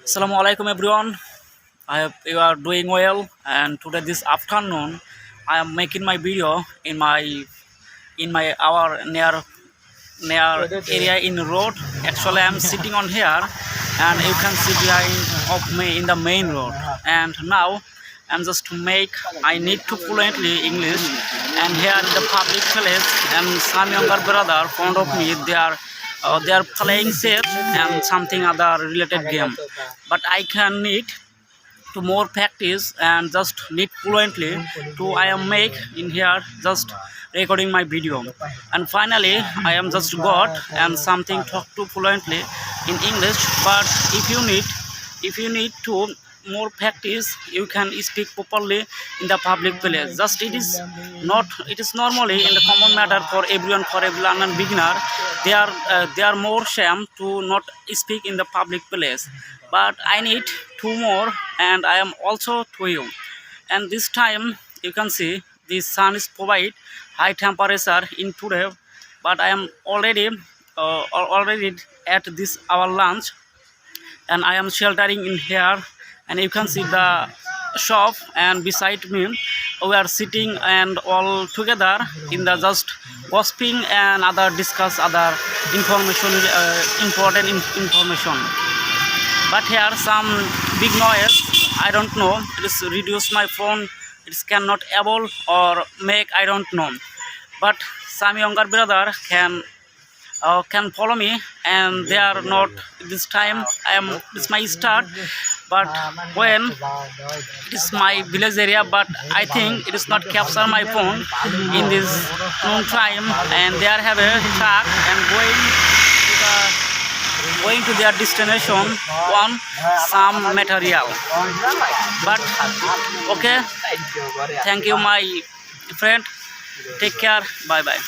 Assalamu alaikum everyone. I hope you are doing well. And today this afternoon, I am making my video in my our near area in the road. Actually, I am sitting on here, and you can see behind of me in the main road. And now I'm just I need to fluently English. And here in the public place, and some younger brother front of me, they are playing safe and something other related game, but I can need to more practice and just need fluently to I am make in here just recording my video. And finally I am just got and something talk to fluently in English. But if you need to more practice, you can speak properly in the public place. Just it is normally in the common matter for everyone, for every learner beginner. They are more shame to not speak in the public place. But I need two more, and I am also to you. And this time you can see the sun is provide high temperature in today, but I am already at this our lunch, and I am sheltering in here. And you can see the shop, and beside me we are sitting and all together in the just gossiping and other discuss other information, important information. But here some big noise, I don't know, it is reduce my phone, it cannot able or make, I don't know. But some younger brother can follow me, and they are not this time. It's my start, but when it is my village area, but I think it is not capture my phone in this noon time. And they are have a truck and going to their destination on some material. But okay, thank you my friend, take care, bye bye.